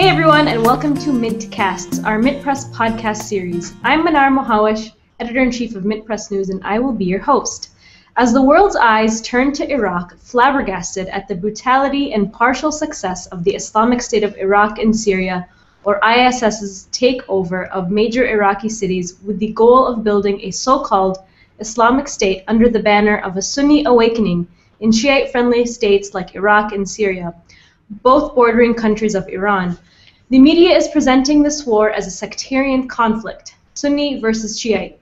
Hey everyone, and welcome to MintCasts, our MintPress podcast series. I'm Mnar Muhawesh, editor-in-chief of MintPress News, and I will be your host. As the world's eyes turn to Iraq, flabbergasted at the brutality and partial success of the Islamic State of Iraq and Syria, or ISIS's takeover of major Iraqi cities with the goal of building a so-called Islamic State under the banner of a Sunni awakening in Shiite-friendly states like Iraq and Syria, both bordering countries of Iran. The media is presenting this war as a sectarian conflict, Sunni versus Shiite.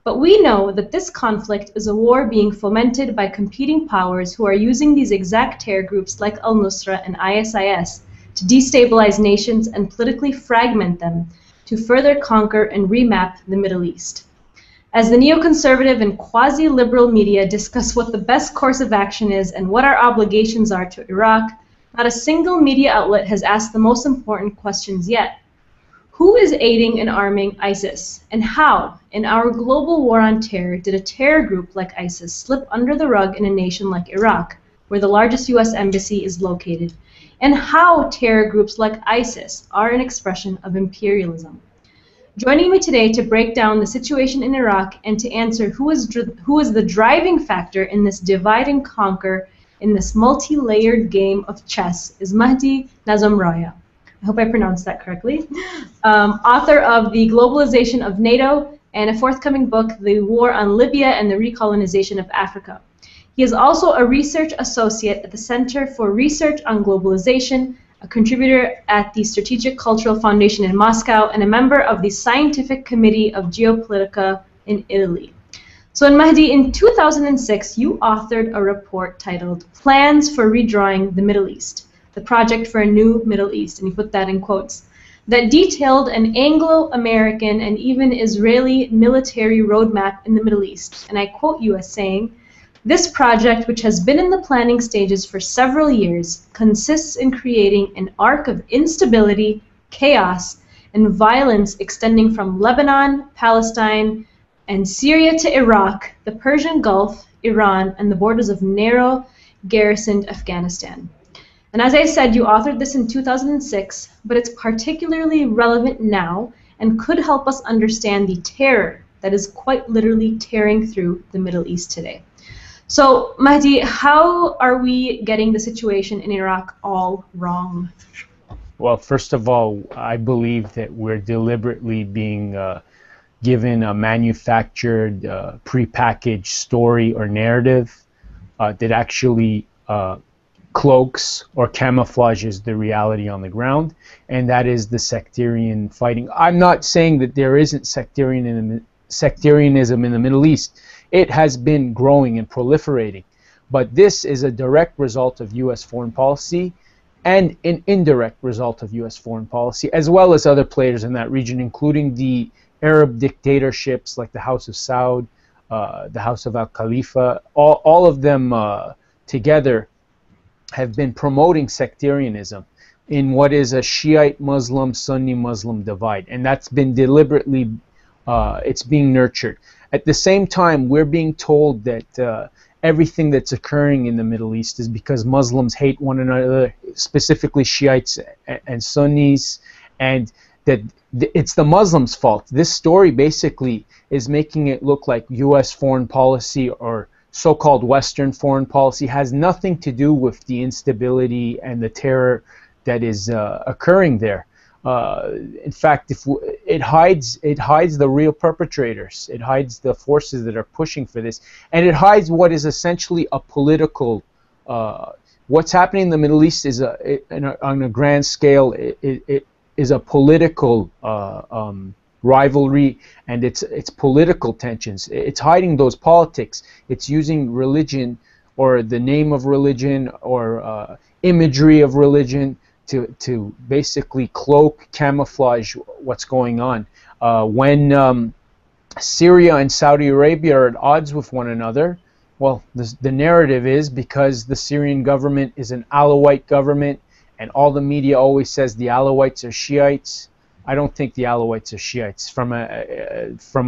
But we know that this conflict is a war being fomented by competing powers who are using these exact terror groups like al-Nusra and ISIS to destabilize nations and politically fragment them to further conquer and remap the Middle East. As the neoconservative and quasi-liberal media discuss what the best course of action is and what our obligations are to Iraq, not a single media outlet has asked the most important questions yet. Who is aiding and arming ISIS? And how, in our global war on terror, did a terror group like ISIS slip under the rug in a nation like Iraq, where the largest US embassy is located? And how terror groups like ISIS are an expression of imperialism? Joining me today to break down the situation in Iraq and to answer who is the driving factor in this divide and conquer in this multi-layered game of chess is Mahdi Nazemroaya. I hope I pronounced that correctly. Author of The Globalization of NATO and a forthcoming book, The War on Libya and the Recolonization of Africa. He is also a research associate at the Center for Research on Globalization, a contributor at the Strategic Cultural Foundation in Moscow, and a member of the Scientific Committee of Geopolitica in Italy. So Mahdi, in 2006, you authored a report titled Plans for Redrawing the Middle East, the Project for a New Middle East, and you put that in quotes, that detailed an Anglo-American and even Israeli military roadmap in the Middle East. And I quote you as saying, "This project, which has been in the planning stages for several years, consists in creating an arc of instability, chaos, and violence extending from Lebanon, Palestine, and Syria to Iraq, the Persian Gulf, Iran, and the borders of narrow, garrisoned Afghanistan." And as I said, you authored this in 2006, but it's particularly relevant now and could help us understand the terror that is quite literally tearing through the Middle East today. So, Mahdi, how are we getting the situation in Iraq all wrong? Well, first of all, I believe that we're deliberately being given a manufactured, prepackaged story or narrative that actually cloaks or camouflages the reality on the ground, and that is the sectarian fighting. I'm not saying that there isn't sectarianism in the Middle East. It has been growing and proliferating, but this is a direct result of U.S. foreign policy and an indirect result of U.S. foreign policy, as well as other players in that region, including the Arab dictatorships like the House of Saud, the House of al-Khalifa. All of them together have been promoting sectarianism in what is a Shiite Muslim, Sunni Muslim divide, and that's been deliberately, it's being nurtured. At the same time, we're being told that everything that's occurring in the Middle East is because Muslims hate one another, specifically Shiites and Sunnis, and that it's the Muslims' fault. This story basically is making it look like U.S. foreign policy or so-called Western foreign policy has nothing to do with the instability and the terror that is occurring there. In fact, it hides the real perpetrators. It hides the forces that are pushing for this, and it hides what is essentially a political. What's happening in the Middle East is on a grand scale. It is a political rivalry, and it's political tensions. It's hiding those politics. It's using religion or the name of religion or imagery of religion to basically cloak, camouflage what's going on. When Syria and Saudi Arabia are at odds with one another, well, the narrative is because the Syrian government is an Alawite government, and all the media always says the Alawites are Shiites. I don't think the Alawites are Shiites. From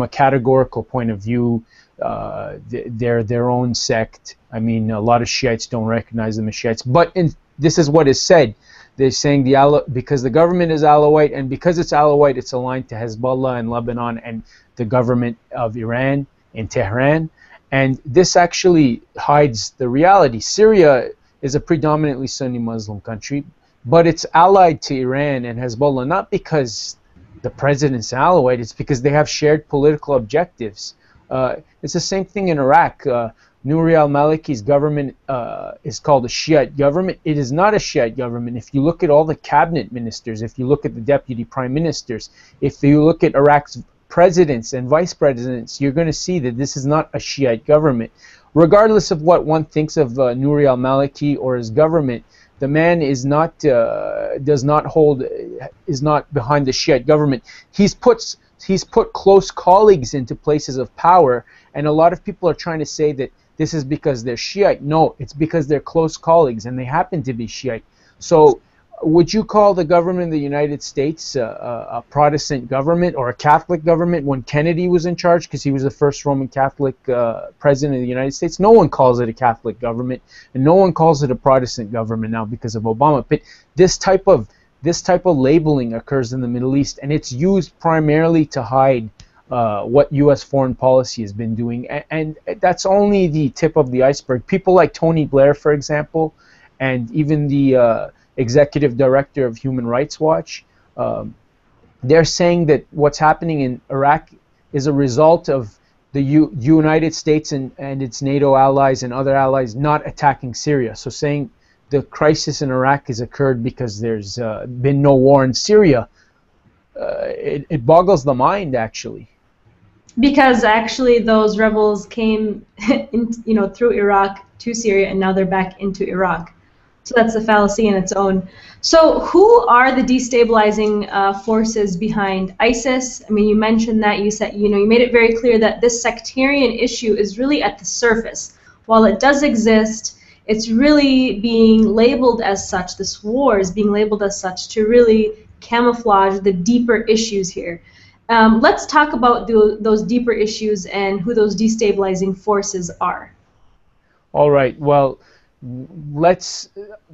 a categorical point of view, they're their own sect. I mean, a lot of Shiites don't recognize them as Shiites. But this is what is said, they're saying because the government is Alawite, and because it's Alawite, it's aligned to Hezbollah in Lebanon and the government of Iran in Tehran. And this actually hides the reality. Syria is a predominantly Sunni Muslim country, but it's allied to Iran and Hezbollah not because the president's Alawite, it's because they have shared political objectives. It's the same thing in Iraq. Nouri al-Maliki's government is called a Shiite government. It is not a Shiite government. If you look at all the cabinet ministers, if you look at the deputy prime ministers, if you look at Iraq's presidents and vice presidents, you're going to see that this is not a Shiite government. Regardless of what one thinks of Nouri al-Maliki or his government, the man is not is not behind the Shiite government. He's put close colleagues into places of power, and a lot of people are trying to say that this is because they're Shiite. No, it's because they're close colleagues, and they happen to be Shiite. So would you call the government of the United States a Protestant government or a Catholic government when Kennedy was in charge, because he was the first Roman Catholic president of the United States? No one calls it a Catholic government, and no one calls it a Protestant government now because of Obama. But this type of labeling occurs in the Middle East, and it's used primarily to hide what U.S. foreign policy has been doing, and that's only the tip of the iceberg. People like Tony Blair, for example, and even the executive director of Human Rights Watch, they're saying that what's happening in Iraq is a result of the United States and its NATO allies and other allies not attacking Syria. So saying the crisis in Iraq has occurred because there's been no war in Syria, it boggles the mind, actually. Because actually those rebels came through Iraq to Syria, and now they're back into Iraq. So that's a fallacy in its own. So who are the destabilizing forces behind ISIS? I mean, you mentioned that. You said, you made it very clear that this sectarian issue is really at the surface. While it does exist, it's really being labeled as such. This war is being labeled as such to really camouflage the deeper issues here. Let's talk about those deeper issues and who those destabilizing forces are. All right. Well, let's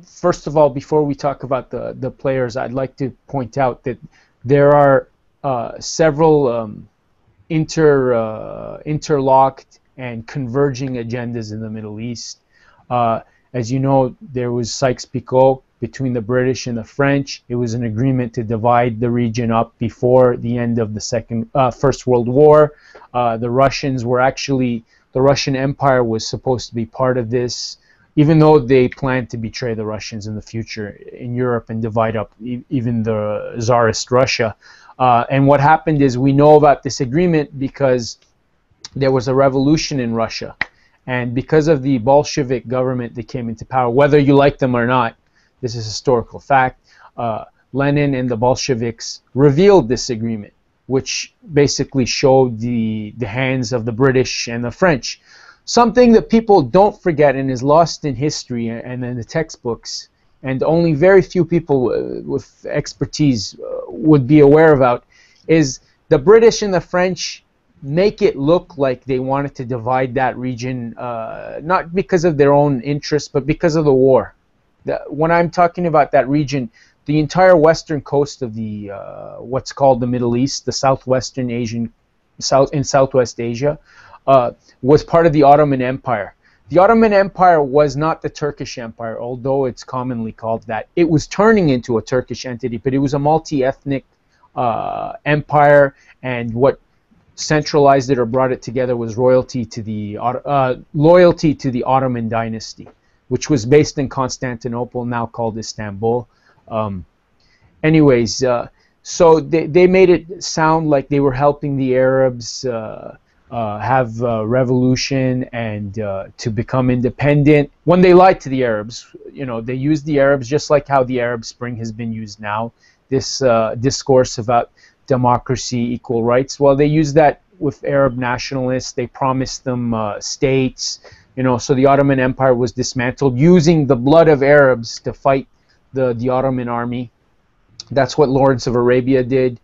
first of all, before we talk about the players, I'd like to point out that there are several interlocked and converging agendas in the Middle East. As you know, there was Sykes-Picot between the British and the French. It was an agreement to divide the region up before the end of the First World War. The Russian Empire was supposed to be part of this, even though they planned to betray the Russians in the future in Europe and divide up even the Tsarist Russia. And what happened is, we know about this agreement because there was a revolution in Russia. And because of the Bolshevik government that came into power, whether you like them or not, this is historical fact, Lenin and the Bolsheviks revealed this agreement, which basically showed the hands of the British and the French. Something that people don't forget and is lost in history and in the textbooks, and only very few people with expertise would be aware about, is the British and the French make it look like they wanted to divide that region, not because of their own interests, but because of the war. When I'm talking about that region, the entire western coast of the what's called the Middle East, the Southwest Asia, was part of the Ottoman Empire. The Ottoman Empire was not the Turkish Empire, although it's commonly called that. It was turning into a Turkish entity, but it was a multi-ethnic empire, and what centralized it or brought it together was loyalty to the Ottoman dynasty, which was based in Constantinople, now called Istanbul. So they made it sound like they were helping the Arabs have a revolution and to become independent, when they lied to the Arabs. They used the Arabs just like how the Arab Spring has been used now, this discourse about democracy, equal rights. Well, they used that with Arab nationalists. They promised them states, so the Ottoman Empire was dismantled using the blood of Arabs to fight the Ottoman army. That's what Lawrence of Arabia did.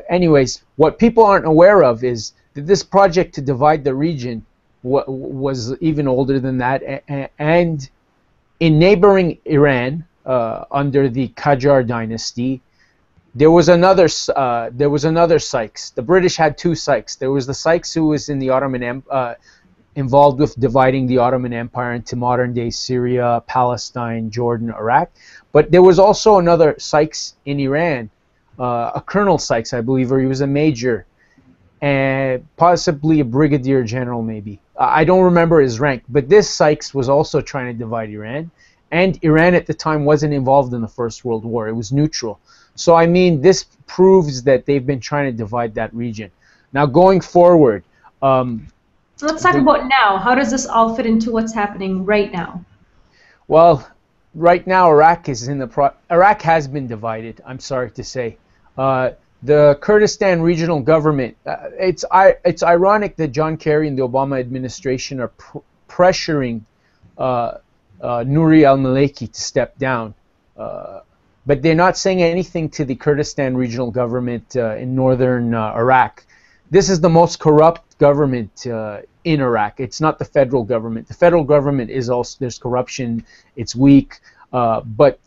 Anyways, what people aren't aware of is that this project to divide the region was even older than that, and in neighboring Iran, under the Qajar dynasty. There was another Sykes. The British had two Sykes. There was the Sykes who was in the Ottoman involved with dividing the Ottoman Empire into modern-day Syria, Palestine, Jordan, Iraq. But there was also another Sykes in Iran, a Colonel Sykes, I believe, or he was a major, and possibly a brigadier general, maybe. I don't remember his rank, but this Sykes was also trying to divide Iran, and Iran at the time wasn't involved in the First World War. It was neutral. So, I mean, this proves that they've been trying to divide that region. Now, going forward... So let's talk about now. How does this all fit into what's happening right now? Well, right now Iraq is in the Iraq has been divided. I'm sorry to say, the Kurdistan regional government. It's ironic that John Kerry and the Obama administration are pressuring Nouri al-Maliki to step down, but they're not saying anything to the Kurdistan regional government in northern Iraq. This is the most corrupt government in Iraq. It's not the federal government. The federal government is also, there's corruption, it's weak, but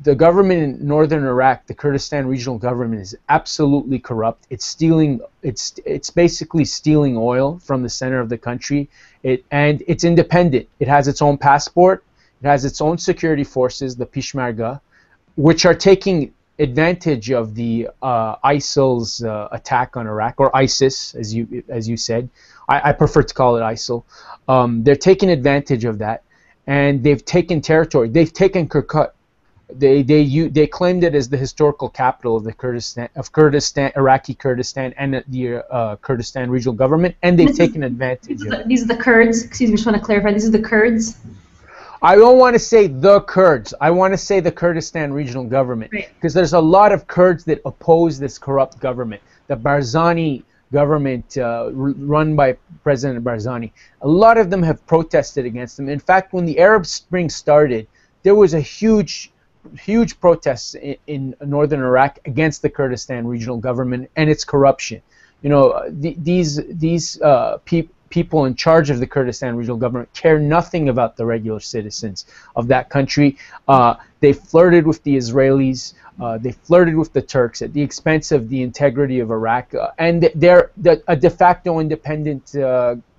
the government in northern Iraq, the Kurdistan regional government, is absolutely corrupt. It's stealing, it's basically stealing oil from the center of the country, and it's independent. It has its own passport, it has its own security forces, the Peshmerga, which are taking advantage of the ISIL's attack on Iraq, or ISIS, as you said. I prefer to call it ISIL. They're taking advantage of that, and they've taken territory. They've taken Kirkuk. They claimed it as the historical capital of the Kurdistan, Iraqi Kurdistan, and the Kurdistan regional government, and they've taken advantage of it. These are the Kurds. Excuse me, just want to clarify. These are the Kurds. I don't want to say the Kurds. I want to say the Kurdistan regional government, because there's a lot of Kurds that oppose this corrupt government. The Barzani government run by President Barzani. A lot of them have protested against them. In fact, when the Arab Spring started, there was a huge protests in northern Iraq against the Kurdistan regional government and its corruption. You know, these people in charge of the Kurdistan regional government care nothing about the regular citizens of that country. They flirted with the Israelis. They flirted with the Turks at the expense of the integrity of Iraq. And they're a de facto independent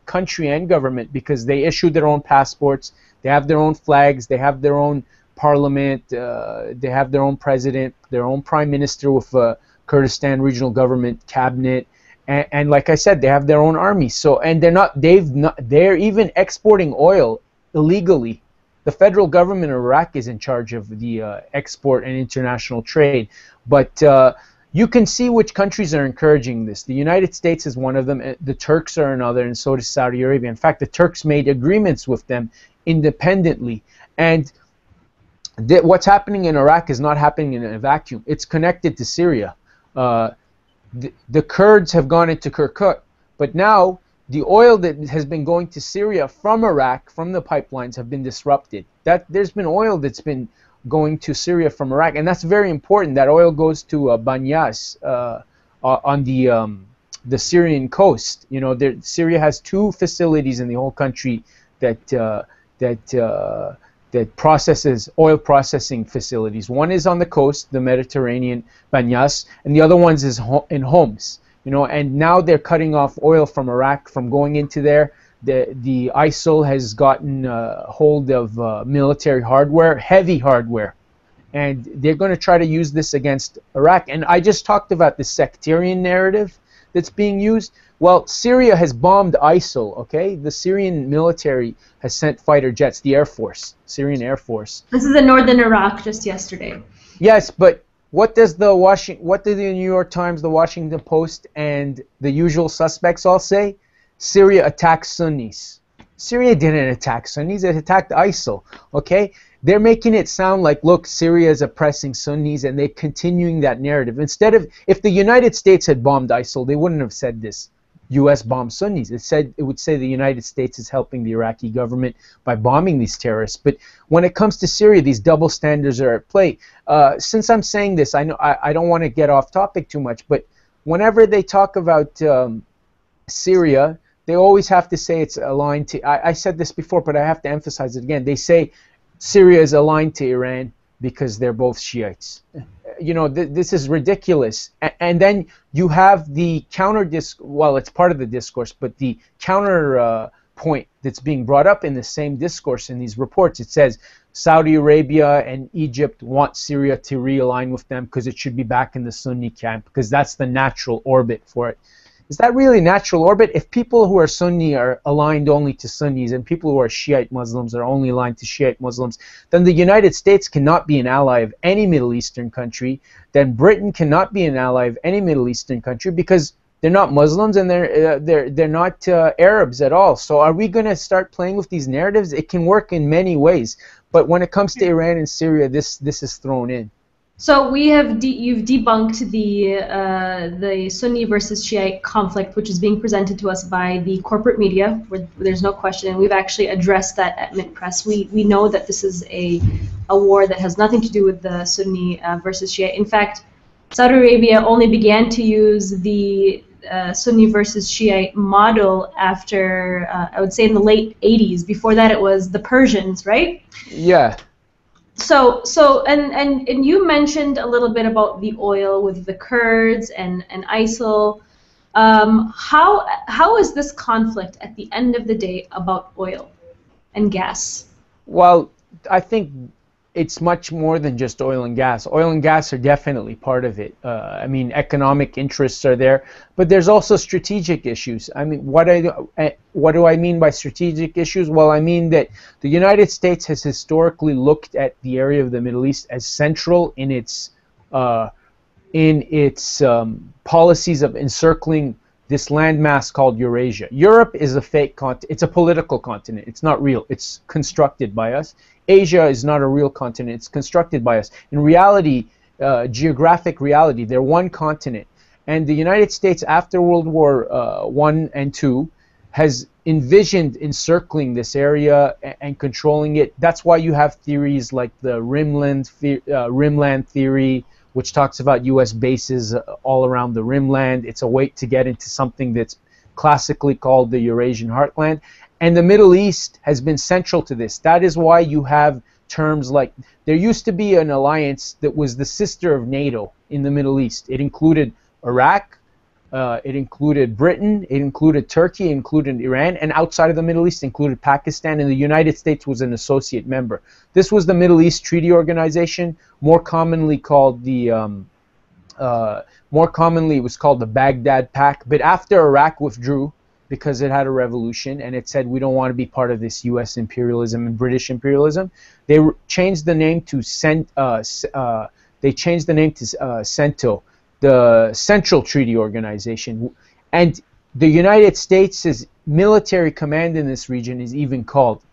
country and government, because they issue their own passports. They have their own flags. They have their own parliament. They have their own president, their own prime minister with a Kurdistan regional government cabinet. And like I said, they have their own army. So, and they're even exporting oil illegally. The federal government of Iraq is in charge of the export and international trade. But you can see which countries are encouraging this. The United States is one of them. The Turks are another, and so does Saudi Arabia. In fact, the Turks made agreements with them independently. And what's happening in Iraq is not happening in a vacuum. It's connected to Syria. The Kurds have gone into Kirkuk, but now the oil that has been going to Syria from Iraq, from the pipelines, have been disrupted. There's been oil that's been going to Syria from Iraq, and that's very important. That oil goes to Banyas on the Syrian coast. You know, Syria has two facilities in the whole country that processes oil processing facilities. One is on the coast, the Mediterranean, Banyas, and the other one is in Homs. You know, and now they're cutting off oil from Iraq from going into there. The ISIL has gotten hold of military hardware, heavy hardware, and they're going to try to use this against Iraq. And I just talked about the sectarian narrative that's being used. Well, Syria has bombed ISIL, okay? The Syrian military has sent fighter jets, the Air Force, Syrian Air Force. This is in northern Iraq just yesterday. Yes, but what do the New York Times, the Washington Post, and the usual suspects all say? Syria attacks Sunnis. Syria didn't attack Sunnis, it attacked ISIL, okay? They're making it sound like, look, Syria is oppressing Sunnis, and they're continuing that narrative. Instead of, if the United States had bombed ISIL, they wouldn't have said this. U.S. bombed Sunnis. It would say the United States is helping the Iraqi government by bombing these terrorists. But when it comes to Syria, these double standards are at play. Since I'm saying this, I know I don't want to get off topic too much, but whenever they talk about Syria, they always have to say it's aligned to. I said this before, but I have to emphasize it again. They say Syria is aligned to Iran. because they're both Shiites. You know, this is ridiculous. And then you have the well, it's part of the discourse, but the counter point that's being brought up in the same discourse in these reports. It says Saudi Arabia and Egypt want Syria to realign with them because it should be back in the Sunni camp, because that's the natural orbit for it. Is that really natural orbit? If people who are Sunni are aligned only to Sunnis and people who are Shiite Muslims are only aligned to Shiite Muslims, then the United States cannot be an ally of any Middle Eastern country. Then Britain cannot be an ally of any Middle Eastern country because they're not Muslims and they're not Arabs at all. So are we going to start playing with these narratives? It can work in many ways, but when it comes to Iran and Syria, this is thrown in. So you've debunked the Sunni versus Shiite conflict, which is being presented to us by the corporate media, where there's no question, and we've actually addressed that at MintPress. We know that this is a war that has nothing to do with the Sunni versus Shiite. In fact, Saudi Arabia only began to use the Sunni versus Shiite model after, I would say, in the late 80s. Before that, it was the Persians, right? Yeah. So and you mentioned a little bit about the oil with the Kurds and ISIL. How is this conflict at the end of the day about oil and gas? Well, I think it's much more than just oil and gas. Oil and gas are definitely part of it. I mean, economic interests are there, but there's also strategic issues. I mean, what do I mean by strategic issues? Well, I mean that the United States has historically looked at the area of the Middle East as central in its policies of encircling this landmass called Eurasia. Europe is a fake continent. It's a political continent. It's not real. It's constructed by us. Asia is not a real continent. It's constructed by us. In reality, geographic reality, they're one continent. And the United States, after World War I and II, has envisioned encircling this area and controlling it. That's why you have theories like the Rimland theory, which talks about U.S. bases all around the Rimland. It's a way to get into something that's classically called the Eurasian heartland. And the Middle East has been central to this. That is why you have terms like, there used to be an alliance that was the sister of NATO in the Middle East. It included Iraq, it included Britain, it included Turkey, it included Iran, and outside of the Middle East included Pakistan, and the United States was an associate member. This was the Middle East Treaty Organization, more commonly called the it was called the Baghdad Pact. But after Iraq withdrew, because it had a revolution and it said we don't want to be part of this U.S. imperialism and British imperialism, they changed the name to CENTO, the Central Treaty Organization. And the United States' military command in this region is even called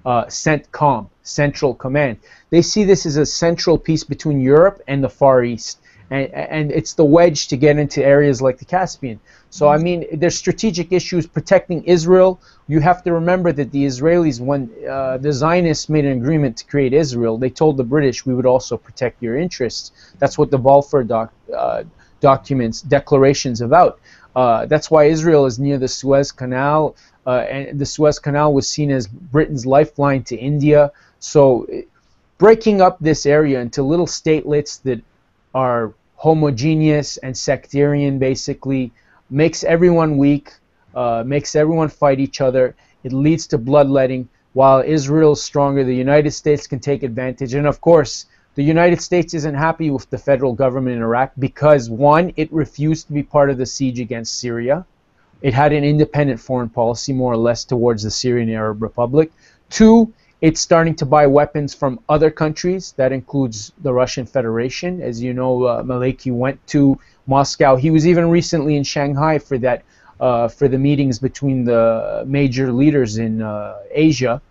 CENTCOM, Central Command. They see this as a central piece between Europe and the Far East. And it's the wedge to get into areas like the Caspian. So, I mean, there's strategic issues protecting Israel. You have to remember that the Israelis, when the Zionists made an agreement to create Israel, they told the British, we would also protect your interests. That's what the Balfour declarations about. That's why Israel is near the Suez Canal, and the Suez Canal was seen as Britain's lifeline to India. So, breaking up this area into little statelets that are homogeneous and sectarian, basically makes everyone weak, makes everyone fight each other. It leads to bloodletting. While Israel is stronger, the United States can take advantage. And of course, the United States isn't happy with the federal government in Iraq because, one, it refused to be part of the siege against Syria. It had an independent foreign policy, more or less, towards the Syrian Arab Republic. Two, it's starting to buy weapons from other countries. That includes the Russian Federation. As you know, al-Maliki went to Moscow. He was even recently in Shanghai for that, for the meetings between the major leaders in Asia.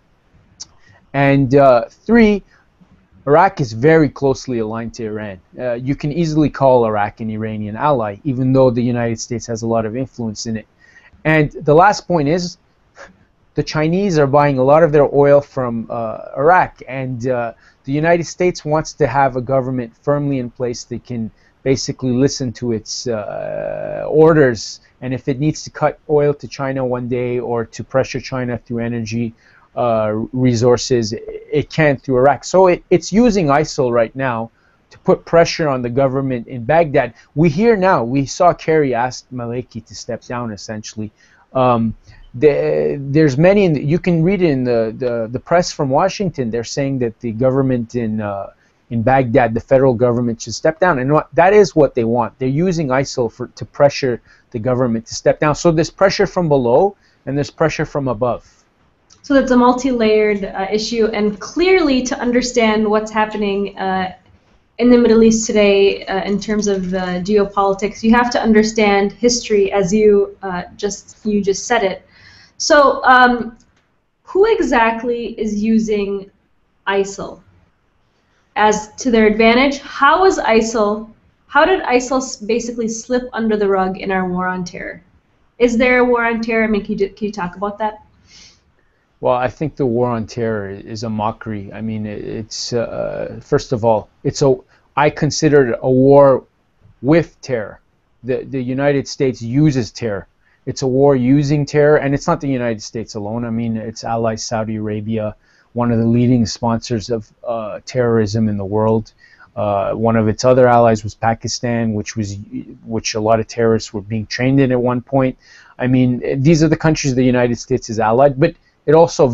And three, Iraq is very closely aligned to Iran. You can easily call Iraq an Iranian ally, even though the United States has a lot of influence in it. And the last point is, the Chinese are buying a lot of their oil from Iraq, and the United States wants to have a government firmly in place that can basically listen to its orders, and if it needs to cut oil to China one day or to pressure China through energy resources it can through Iraq. So it's using ISIL right now to put pressure on the government in Baghdad. We hear now, we saw Kerry ask al-Maliki to step down, essentially. There's many, you can read it in the press from Washington. They're saying that the government in Baghdad, the federal government, should step down, and that is what they want. They're using ISIL to pressure the government to step down. So there's pressure from below and there's pressure from above. So that's a multi-layered issue, and clearly to understand what's happening in the Middle East today in terms of geopolitics, you have to understand history, as you just said it. So who exactly is using ISIL as to their advantage? How did ISIL basically slip under the rug in our war on terror? Is there a war on terror? I mean, can you talk about that? Well, I think the war on terror is a mockery. I mean, it's first of all, I consider it a war with terror. The United States uses terror. It's a war using terror, and it's not the United States alone. I mean, it's allies, Saudi Arabia, one of the leading sponsors of terrorism in the world. One of its other allies was Pakistan, which a lot of terrorists were being trained in at one point. I mean, these are the countries the United States is allied, but it also,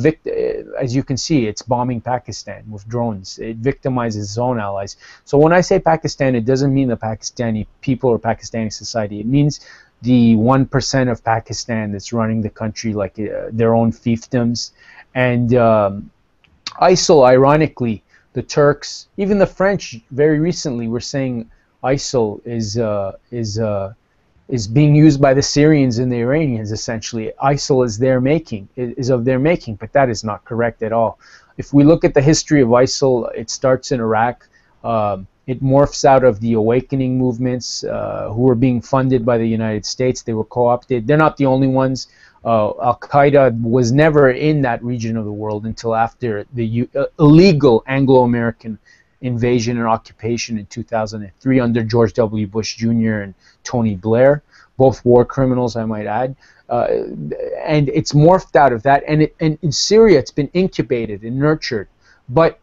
as you can see, it's bombing Pakistan with drones. It victimizes its own allies. So when I say Pakistan, it doesn't mean the Pakistani people or Pakistani society. It means the 1% of Pakistan that's running the country like their own fiefdoms. And ISIL, ironically, the Turks, even the French very recently were saying ISIL is being used by the Syrians and the Iranians, essentially. ISIL is of their making, but that is not correct at all. If we look at the history of ISIL, it starts in Iraq. It morphs out of the awakening movements who were being funded by the United States. They were co-opted. They're not the only ones. Al-Qaeda was never in that region of the world until after the illegal Anglo-American invasion and occupation in 2003 under George W. Bush Jr. and Tony Blair, both war criminals, I might add. And it's morphed out of that. And in Syria, it's been incubated and nurtured. But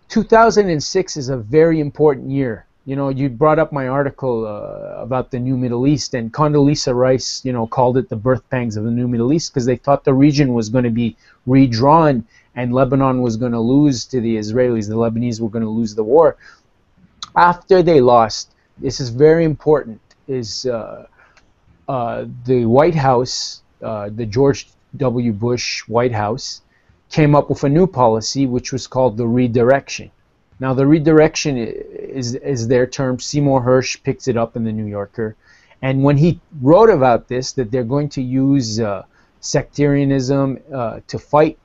2006 is a very important year. You know, you brought up my article about the new Middle East, and Condoleezza Rice, you know, called it the birth pangs of the new Middle East because they thought the region was going to be redrawn and Lebanon was going to lose to the Israelis. The Lebanese were going to lose the war. After they lost, this is very important, is the White House, the George W. Bush White House, came up with a new policy which was called the redirection. Now, the redirection is their term. Seymour Hersh picked it up in the New Yorker. And when he wrote about this, that they're going to use sectarianism to fight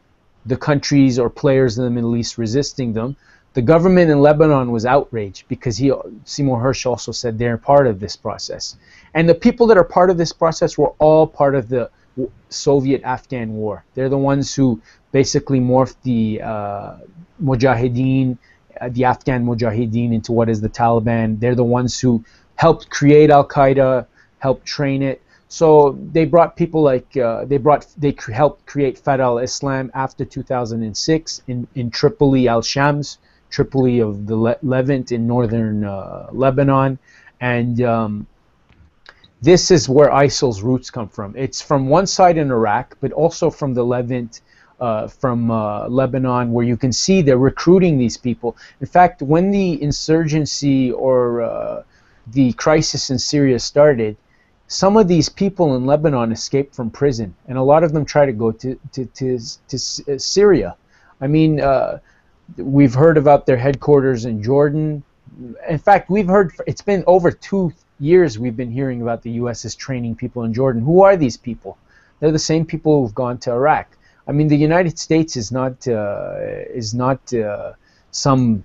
the countries or players in the Middle East resisting them, the government in Lebanon was outraged because Seymour Hersh also said they're part of this process. And the people that are part of this process were all part of the Soviet-Afghan war. They're the ones who basically morphed the Mujahideen, the Afghan Mujahideen into what is the Taliban. They're the ones who helped create Al-Qaeda, helped train it. So they brought people like, they helped create Fatah al-Islam after 2006 in Tripoli, al-Shams, Tripoli of the Levant in northern Lebanon. And this is where ISIL's roots come from. It's from one side in Iraq, but also from the Levant, from Lebanon, where you can see they're recruiting these people. In fact, when the insurgency or the crisis in Syria started, some of these people in Lebanon escaped from prison, and a lot of them try to go to Syria. I mean, we've heard about their headquarters in Jordan. In fact, we've heard, it's been over 2 years we've been hearing about the U.S. is training people in Jordan. Who are these people? They're the same people who've gone to Iraq. I mean, the United States is not some.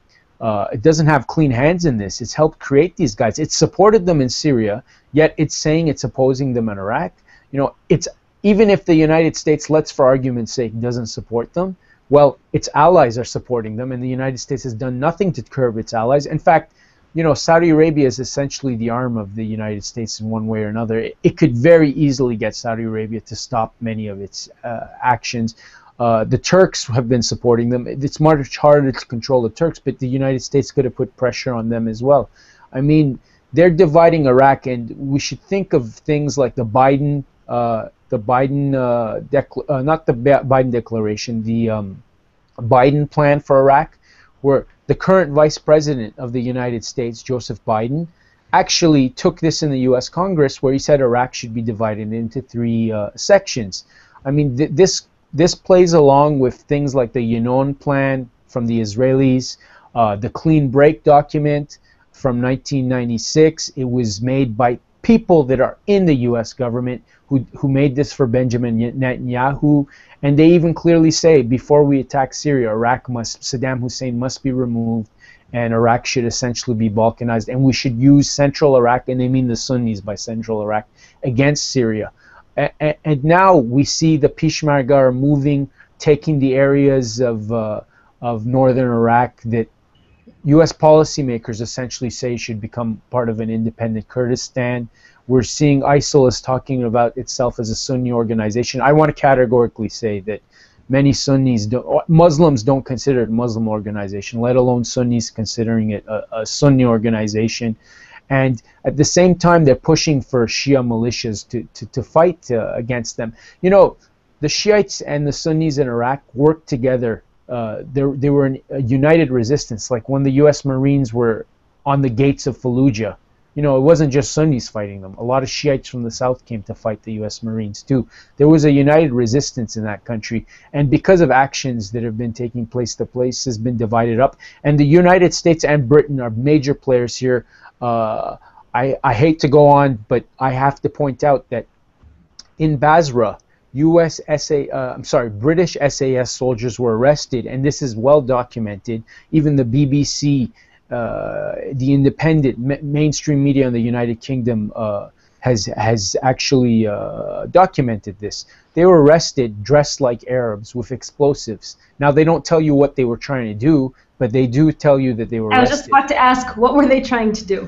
It doesn't have clean hands in this. It's helped create these guys. It's supported them in Syria, yet it's saying it's opposing them in Iraq. You know, it's even if the United States, let's for argument's sake, doesn't support them, well, its allies are supporting them, and the United States has done nothing to curb its allies. In fact, you know, Saudi Arabia is essentially the arm of the United States in one way or another. It could very easily get Saudi Arabia to stop many of its actions. The Turks have been supporting them. It's much harder to control the Turks, but the United States could have put pressure on them as well. I mean, they're dividing Iraq, and we should think of things like the Biden, not the Biden declaration, the Biden plan for Iraq, where the current Vice President of the United States, Joseph Biden, actually took this in the U.S. Congress, where he said Iraq should be divided into 3 sections. I mean, this plays along with things like the Yinon plan from the Israelis, the Clean Break document from 1996. It was made by people that are in the U.S. government who made this for Benjamin Netanyahu, and they even clearly say, before we attack Syria, Saddam Hussein must be removed, and Iraq should essentially be balkanized, and we should use central Iraq, and they mean the Sunnis by central Iraq, against Syria. And now we see the Peshmerga are moving, taking the areas of northern Iraq that U.S. policymakers essentially say should become part of an independent Kurdistan. We're seeing ISIL is talking about itself as a Sunni organization. I want to categorically say that many Muslims don't consider it a Muslim organization, let alone Sunnis considering it a Sunni organization. And at the same time, they're pushing for Shia militias to fight against them. You know, the Shiites and the Sunnis in Iraq worked together. They were a united resistance. Like when the U.S. Marines were on the gates of Fallujah, you know, it wasn't just Sunnis fighting them. A lot of Shiites from the south came to fight the U.S. Marines too. There was a united resistance in that country. And because of actions that have been taking place, the place has been divided up. And the United States and Britain are major players here. I hate to go on, but I have to point out that in Basra, British SAS soldiers were arrested, and this is well documented. Even the BBC, the independent mainstream media in the United Kingdom has actually documented this. They were arrested dressed like Arabs with explosives. Now, they don't tell you what they were trying to do, but they do tell you that they were arrested. I was just about to ask, what were they trying to do?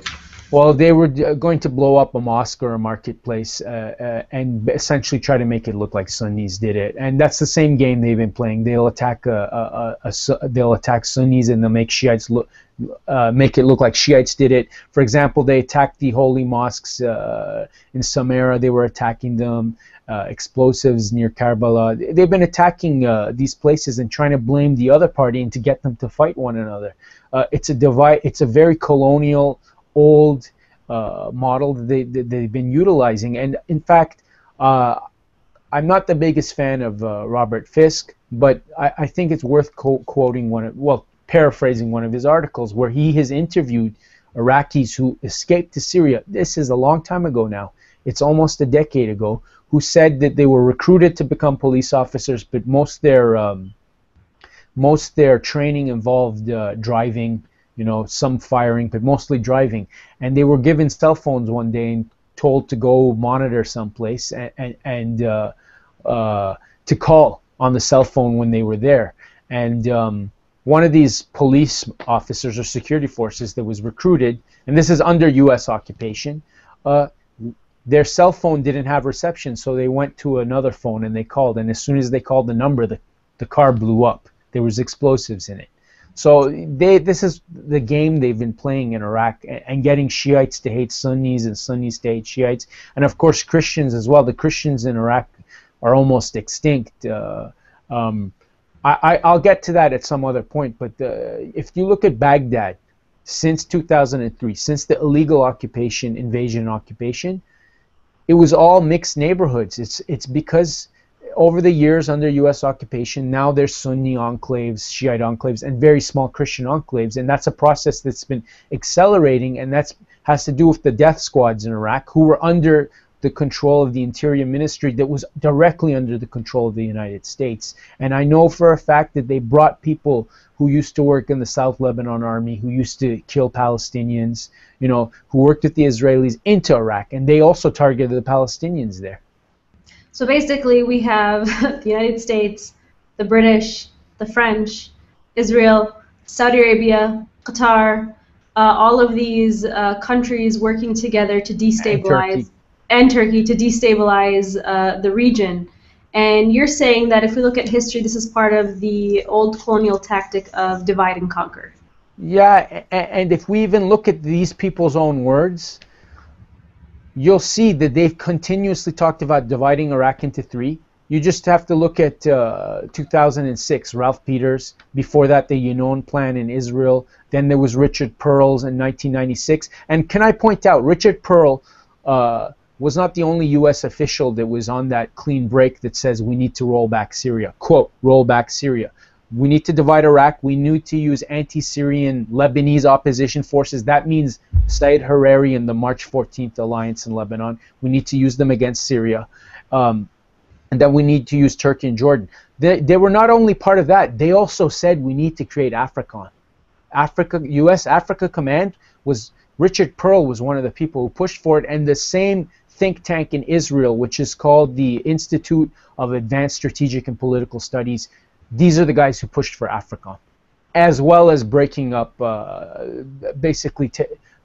Well, they were going to blow up a mosque or a marketplace and essentially try to make it look like Sunnis did it. And that's the same game they've been playing. They'll attack they'll attack Sunnis, and they'll make Shiites make it look like Shiites did it. For example, they attacked the holy mosques in Samarra. They were attacking them. Explosives near Karbala. They've been attacking these places and trying to blame the other party and to get them to fight one another. It's a very colonial, old model that they've been utilizing. And in fact, I'm not the biggest fan of Robert Fisk, but I think it's worth quoting paraphrasing one of his articles, where he has interviewed Iraqis who escaped to Syria. This is a long time ago now. It's almost a decade ago, who said that they were recruited to become police officers, but most their training involved driving, you know, some firing, but mostly driving. And they were given cell phones one day and told to go monitor someplace and to call on the cell phone when they were there. And one of these police officers or security forces that was recruited, and this is under U.S. occupation, their cell phone didn't have reception, so they went to another phone and they called. And as soon as they called the number, the car blew up. There was explosives in it. So this is the game they've been playing in Iraq, and getting Shiites to hate Sunnis and Sunnis to hate Shiites, and of course Christians as well. The Christians in Iraq are almost extinct. I'll get to that at some other point, but if you look at Baghdad, since 2003, since the illegal invasion and occupation, it was all mixed neighborhoods. It's because over the years under U.S. occupation, now there's Sunni enclaves, Shiite enclaves, and very small Christian enclaves, and that's a process that's been accelerating, and that has to do with the death squads in Iraq, who were under the control of the Interior Ministry that was directly under the control of the United States. And I know for a fact that they brought people who used to work in the South Lebanon Army, who used to kill Palestinians, you know, who worked with the Israelis into Iraq, and they also targeted the Palestinians there. So basically we have the United States, the British, the French, Israel, Saudi Arabia, Qatar, all of these countries working together to destabilize, and Turkey to destabilize the region. And you're saying that if we look at history, this is part of the old colonial tactic of divide and conquer. Yeah, and if we even look at these people's own words, you'll see that they've continuously talked about dividing Iraq into three. You just have to look at 2006, Ralph Peters. Before that, the Yinon Plan in Israel. Then there was Richard Pearl's in 1996. And can I point out, Richard Pearl was not the only U.S. official that was on that clean break that says we need to roll back Syria. Quote, roll back Syria. We need to divide Iraq. We need to use anti-Syrian Lebanese opposition forces. That means Said Hariri and the March 14th alliance in Lebanon. We need to use them against Syria. And then we need to use Turkey and Jordan. They were not only part of that, they also said we need to create AFRICOM. U.S. Africa Command was, Richard Pearl was one of the people who pushed for it, and the same think tank in Israel, which is called the Institute of Advanced Strategic and Political Studies, these are the guys who pushed for AFRICOM, as well as breaking up, basically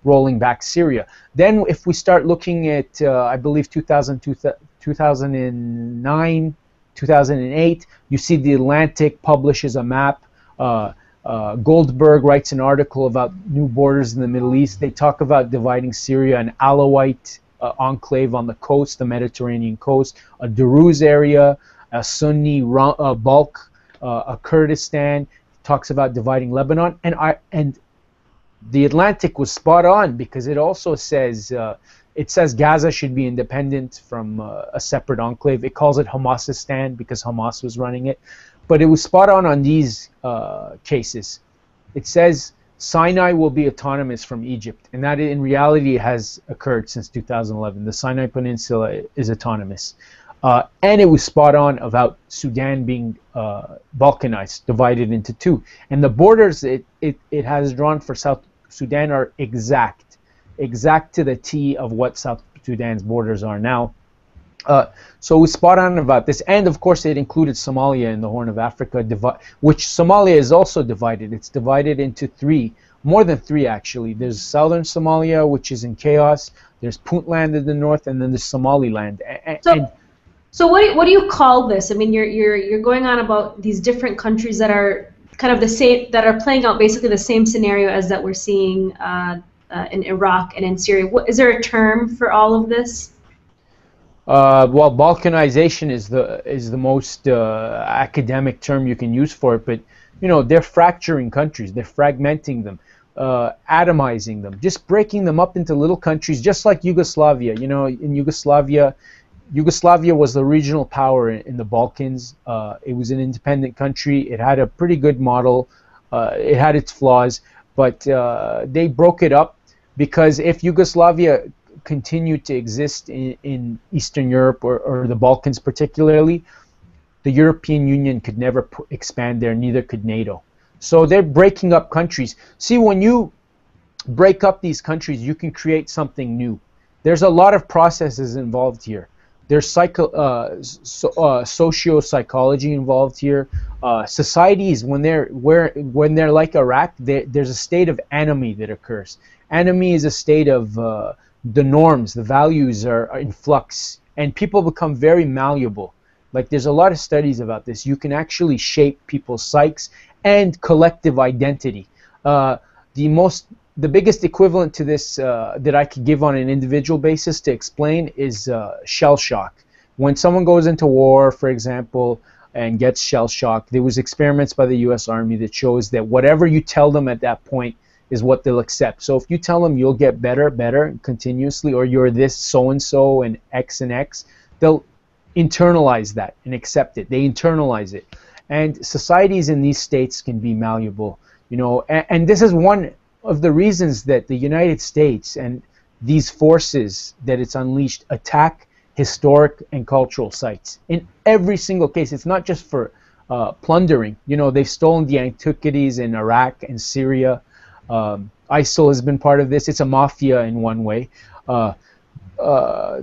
rolling back Syria. Then if we start looking at, I believe 2009, 2008, you see the Atlantic publishes a map. Goldberg writes an article about new borders in the Middle East. They talk about dividing Syria, an Alawite enclave on the coast, the Mediterranean coast, a Druze area, a Sunni Balk, a Kurdistan. Talks about dividing Lebanon, and the Atlantic was spot on, because it also says Gaza should be independent from a separate enclave. It calls it Hamasistan because Hamas was running it, but it was spot on these cases. It says Sinai will be autonomous from Egypt, and that in reality has occurred since 2011. The Sinai Peninsula is autonomous. And it was spot on about Sudan being balkanized, divided into two. And the borders it has drawn for South Sudan are exact to the T of what South Sudan's borders are now. So it was spot on about this. And of course it included Somalia in the Horn of Africa, which Somalia is also divided. It's divided into three, more than three actually. There's southern Somalia, which is in chaos. There's Puntland in the north, and then there's Somaliland. So what do you call this? I mean, you're going on about these different countries that are kind of the same, that are playing out basically the same scenario as that we're seeing in Iraq and in Syria. Is there a term for all of this? Well, balkanization is the most academic term you can use for it, but they're fracturing countries, they're fragmenting them, atomizing them, just breaking them up into little countries, just like Yugoslavia. In Yugoslavia was the regional power in the Balkans. It was an independent country. It had a pretty good model. It had its flaws, but they broke it up because if Yugoslavia continued to exist in Eastern Europe or the Balkans particularly, the European Union could never expand there, neither could NATO. So they're breaking up countries. See, when you break up these countries, you can create something new. There's a lot of processes involved here. There's socio-psychology involved here. Societies, when they're like Iraq, there's a state of anomie that occurs. Anomie is a state of the norms, the values are in flux, and people become very malleable. Like there's a lot of studies about this. You can actually shape people's psyches and collective identity. The biggest equivalent to this that I could give on an individual basis to explain is shell shock. When someone goes into war, for example, and gets shell shock, there was experiments by the U.S. Army that shows that whatever you tell them at that point is what they'll accept. So if you tell them you'll get better continuously, or you're this so-and-so and X, they'll internalize that and accept it. They internalize it. And societies in these states can be malleable, and this is one of the reasons that the United States and these forces that it's unleashed attack historic and cultural sites. In every single case, it's not just for plundering. They've stolen the antiquities in Iraq and Syria. ISIL has been part of this. It's a mafia in one way. But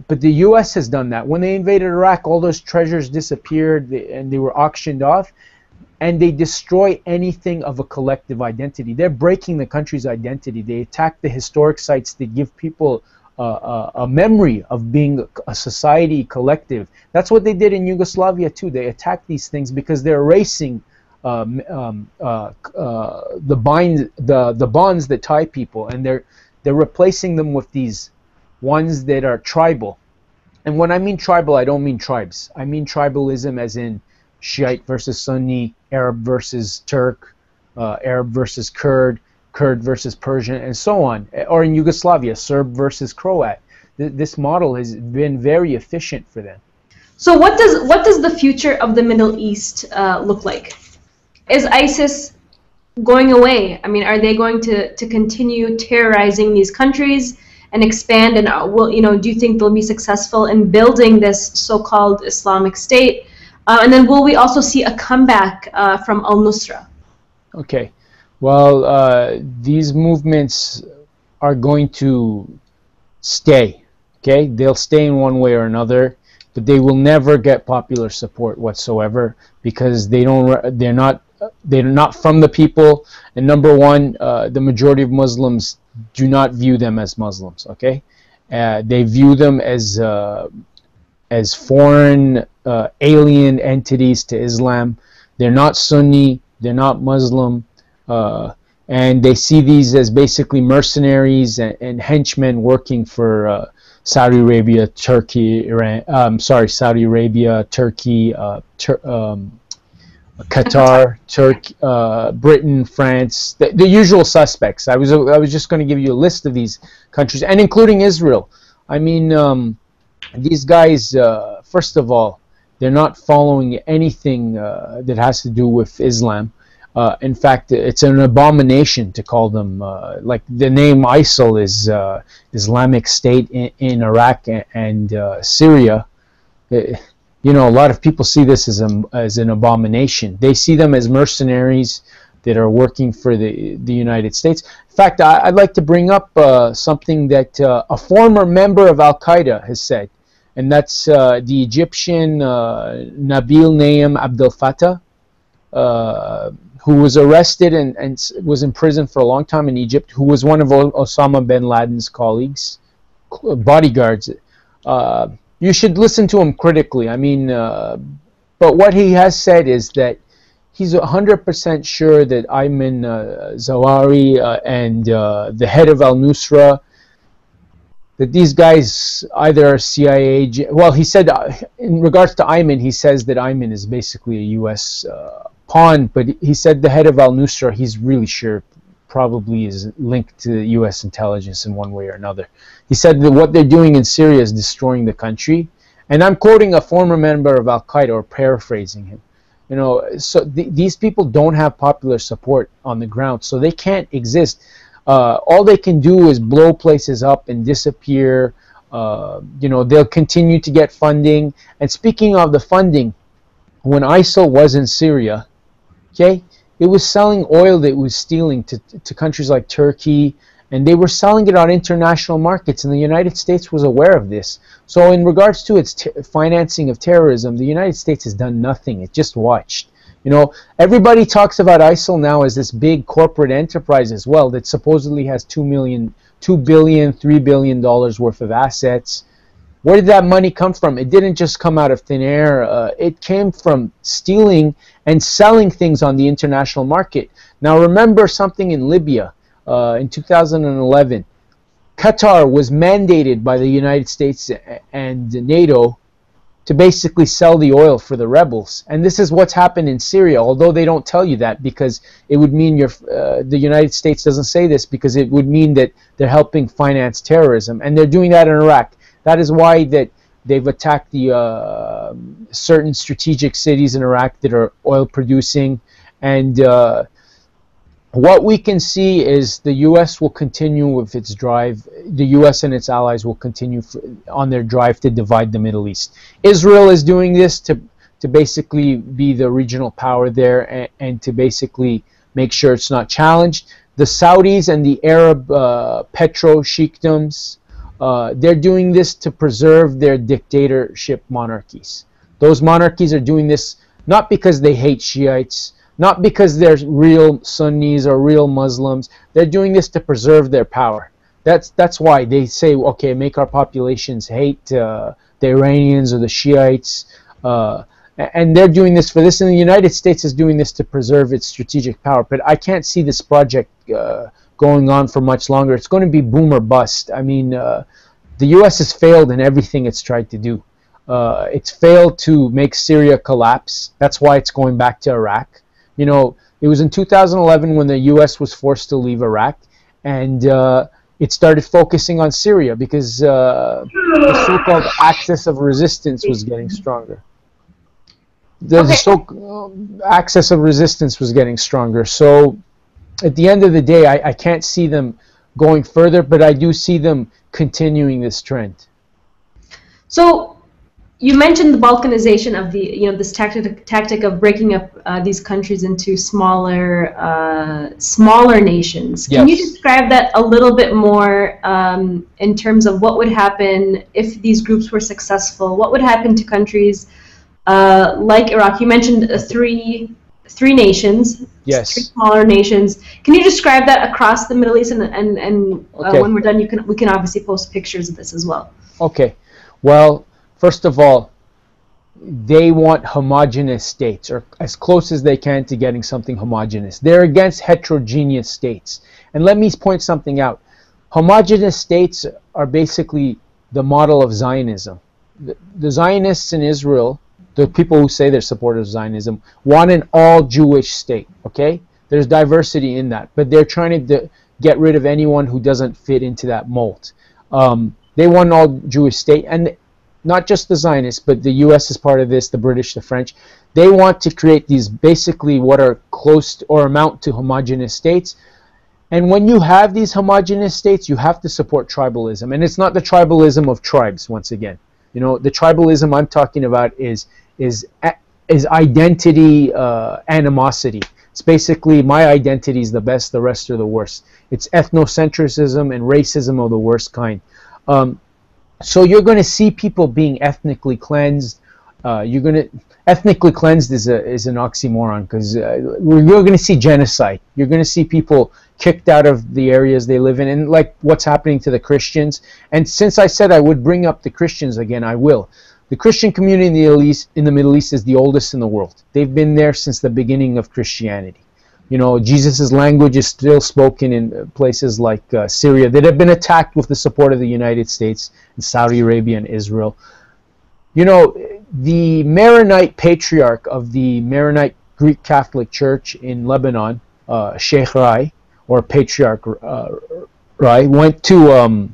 the U.S. has done that. When they invaded Iraq, all those treasures disappeared and they were auctioned off. And they destroy anything of a collective identity. They're breaking the country's identity. They attack the historic sites. They give people a memory of being a society collective. That's what they did in Yugoslavia too. They attacked these things because they're erasing the bonds that tie people, and they're replacing them with these ones that are tribal. And when I mean tribal, I don't mean tribes. I mean tribalism as in Shiite versus Sunni, Arab versus Turk, Arab versus Kurd, Kurd versus Persian, and so on. Or in Yugoslavia, Serb versus Croat. This model has been very efficient for them. So what does the future of the Middle East look like? Is ISIS going away? I mean, are they going to continue terrorizing these countries and expand? And do you think they'll be successful in building this so-called Islamic State? And then will we also see a comeback from al-Nusra? Okay, well, these movements are going to stay. Okay, they'll stay in one way or another, but they will never get popular support whatsoever because they're not from the people, and number one, the majority of Muslims do not view them as Muslims. Okay, they view them as foreign, alien entities to Islam. They're not Sunni, they're not Muslim, and they see these as basically mercenaries and henchmen working for Saudi Arabia, Turkey, Iran. Saudi Arabia, Turkey, Qatar, Turkey, Britain, France, the usual suspects. I was just going to give you a list of these countries, and including Israel. I mean, these guys, first of all, they're not following anything that has to do with Islam. In fact, it's an abomination to call them, like the name ISIL is Islamic State in Iraq and Syria. You know, a lot of people see this as an abomination. They see them as mercenaries that are working for the United States. In fact, I'd like to bring up something that a former member of Al-Qaeda has said, and that's the Egyptian Nabil Naim Abdel Fattah, who was arrested and was in prison for a long time in Egypt, who was one of Osama bin Laden's colleagues, bodyguards. You should listen to him critically. I mean, but what he has said is that he's 100% sure that Ayman Zawahiri and the head of al-Nusra, that these guys either are CIA... Well, he said, in regards to Ayman, he says that Ayman is basically a U.S. Pawn, but he said the head of al-Nusra, he's really sure probably is linked to U.S. intelligence in one way or another. He said that what they're doing in Syria is destroying the country, and I'm quoting a former member of Al-Qaeda, or paraphrasing him. You know, so these people don't have popular support on the ground, so they can't exist. All they can do is blow places up and disappear. You know, they'll continue to get funding. And speaking of the funding, when ISIL was in Syria, okay, it was selling oil that it was stealing to countries like Turkey, and they were selling it on international markets, and the United States was aware of this. So in regards to its financing of terrorism, the United States has done nothing. It just watched. You know, everybody talks about ISIL now as this big corporate enterprise as well that supposedly has $2 billion, $3 billion worth of assets. Where did that money come from? It didn't just come out of thin air. It came from stealing and selling things on the international market. Now remember something in Libya in 2011. Qatar was mandated by the United States and NATO to basically sell the oil for the rebels. And this is what's happened in Syria, although they don't tell you that, because it would mean the United States doesn't say this, because it would mean that they're helping finance terrorism. And they're doing that in Iraq. That is why that they've attacked the certain strategic cities in Iraq that are oil producing. And what we can see is the U.S. will continue with its drive. The U.S. and its allies will continue on their drive to divide the Middle East. Israel is doing this to basically be the regional power there and to basically make sure it's not challenged. The Saudis and the Arab petro sheikdoms, they're doing this to preserve their dictatorship monarchies. Those monarchies are doing this not because they hate Shiites, not because they're real Sunnis or real Muslims. They're doing this to preserve their power. That's why they say, okay, make our populations hate the Iranians or the Shiites, and they're doing this for this, and the United States is doing this to preserve its strategic power. But I can't see this project going on for much longer. It's going to be boom or bust. I mean, the U.S. has failed in everything it's tried to do. It's failed to make Syria collapse. That's why it's going back to Iraq. You know, it was in 2011 when the U.S. was forced to leave Iraq, and it started focusing on Syria because the so-called axis of resistance was getting stronger. The axis of resistance was getting stronger. So at the end of the day, I can't see them going further, but I do see them continuing this trend. So you mentioned the balkanization of the, this tactic of breaking up these countries into smaller nations. Yes. Can you describe that a little bit more in terms of what would happen if these groups were successful? What would happen to countries like Iraq? You mentioned three nations. Yes. 3 smaller nations. Can you describe that across the Middle East? And Okay. When we're done, we can obviously post pictures of this as well. Okay. Well, first of all, they want homogeneous states, or as close as they can to getting something homogeneous. They're against heterogeneous states. And let me point something out. Homogeneous states are basically the model of Zionism. The Zionists in Israel, the people who say they're supporters of Zionism, want an all-Jewish state, okay? There's diversity in that, but they're trying to get rid of anyone who doesn't fit into that mold. They want an all-Jewish state, and not just the Zionists, but the U.S. is part of this, the British, the French. They want to create these basically what are close to, or amount to homogeneous states. And when you have these homogeneous states, you have to support tribalism. And it's not the tribalism of tribes, once again. You know, the tribalism I'm talking about is identity animosity. It's basically my identity is the best, the rest are the worst. It's ethnocentrism and racism of the worst kind. So you're going to see people being ethnically cleansed. Ethnically cleansed is an oxymoron, because you're going to see genocide. You're going to see people kicked out of the areas they live in, and like what's happening to the Christians. And since I said I would bring up the Christians again, I will. The Christian community in the Middle East is the oldest in the world. They've been there since the beginning of Christianity. You know, Jesus' language is still spoken in places like Syria that have been attacked with the support of the United States and Saudi Arabia and Israel. You know, the Maronite patriarch of the Maronite Greek Catholic Church in Lebanon, Sheikh Rai, or Patriarch Rai, went to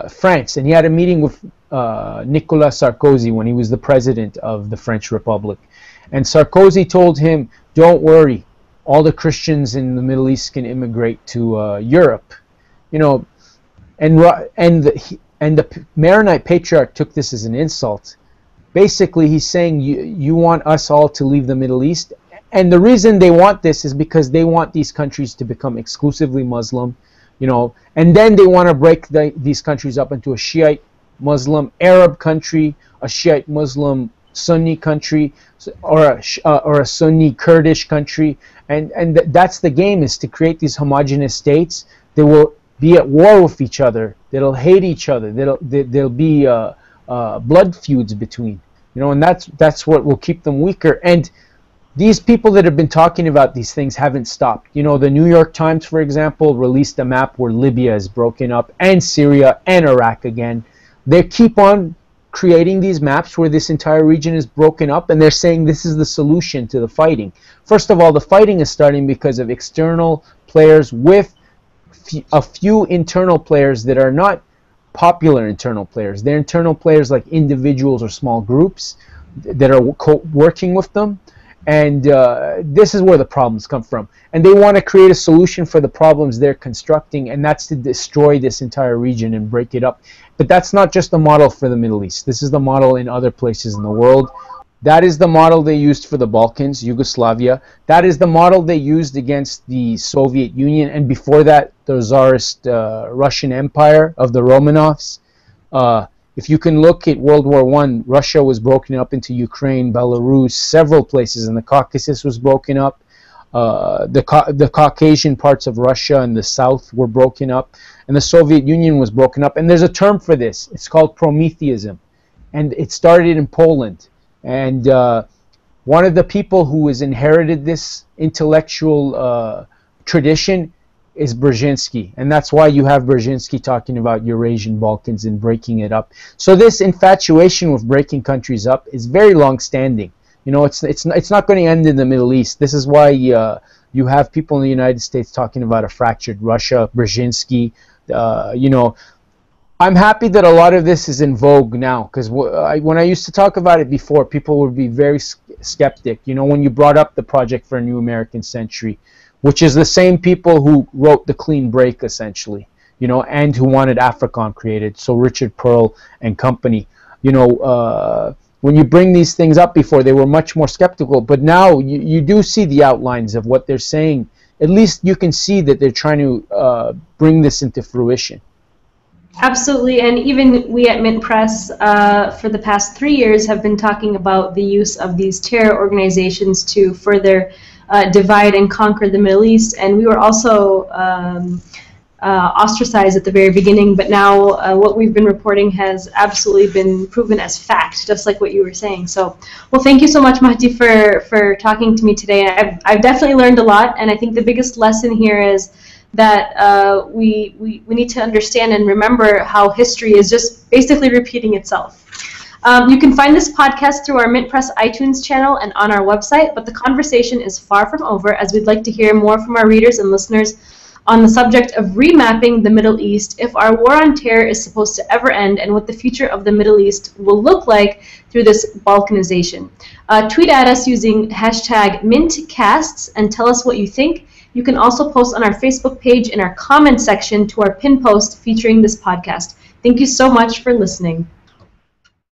France, and he had a meeting with Nicolas Sarkozy when he was the president of the French Republic. And Sarkozy told him, don't worry, all the Christians in the Middle East can immigrate to Europe. You know, and the Maronite patriarch took this as an insult. Basically, he's saying, you want us all to leave the Middle East? And the reason they want this is because they want these countries to become exclusively Muslim, you know, and then they want to break these countries up into a Shiite Muslim Arab country, a Shiite Muslim Sunni country, or a Sunni Kurdish country, and that's the game, is to create these homogeneous states that will be at war with each other, that'll hate each other, there'll be blood feuds between, you know, and that's what will keep them weaker. And these people that have been talking about these things haven't stopped. You know, the New York Times, for example, released a map where Libya is broken up, and Syria and Iraq again. They keep on creating these maps where this entire region is broken up, and they're saying this is the solution to the fighting. First of all, the fighting is starting because of external players with a few internal players that are not popular internal players. They're internal players like individuals or small groups that are working with them. And this is where the problems come from. And they want to create a solution for the problems they're constructing, and that's to destroy this entire region and break it up. But that's not just the model for the Middle East. This is the model in other places in the world. That is the model they used for the Balkans, Yugoslavia. That is the model they used against the Soviet Union, and before that, the Tsarist Russian Empire of the Romanovs. If you can look at World War I, Russia was broken up into Ukraine, Belarus, several places, and the Caucasus was broken up. the Caucasian parts of Russia and the South were broken up, and the Soviet Union was broken up. And there's a term for this. It's called Prometheism, and it started in Poland. And one of the people who has inherited this intellectual tradition is Brzezinski, and that's why you have Brzezinski talking about Eurasian Balkans and breaking it up. So this infatuation with breaking countries up is very long-standing. You know, it's not going to end in the Middle East. This is why you have people in the United States talking about a fractured Russia, Brzezinski. You know, I'm happy that a lot of this is in vogue now, because when I used to talk about it before, people would be very skeptic. You know, when you brought up the Project for a New American Century, which is the same people who wrote The Clean Break, essentially, you know, and who wanted AFRICOM created, so Richard Pearl and company. You know, when you bring these things up before, they were much more skeptical, but now you do see the outlines of what they're saying. At least you can see that they're trying to bring this into fruition. Absolutely, and even we at MintPress for the past 3 years have been talking about the use of these terror organizations to further divide and conquer the Middle East, and we were also ostracized at the very beginning, but now what we've been reporting has absolutely been proven as fact, just like what you were saying. So, well, thank you so much, Mahdi, for talking to me today. I've definitely learned a lot, and I think the biggest lesson here is that we need to understand and remember how history is just basically repeating itself. You can find this podcast through our MintPress iTunes channel and on our website, but the conversation is far from over, as we'd like to hear more from our readers and listeners on the subject of remapping the Middle East, if our war on terror is supposed to ever end, and what the future of the Middle East will look like through this balkanization. Tweet at us using hashtag MintCasts and tell us what you think. You can also post on our Facebook page in our comment section to our pin post featuring this podcast. Thank you so much for listening.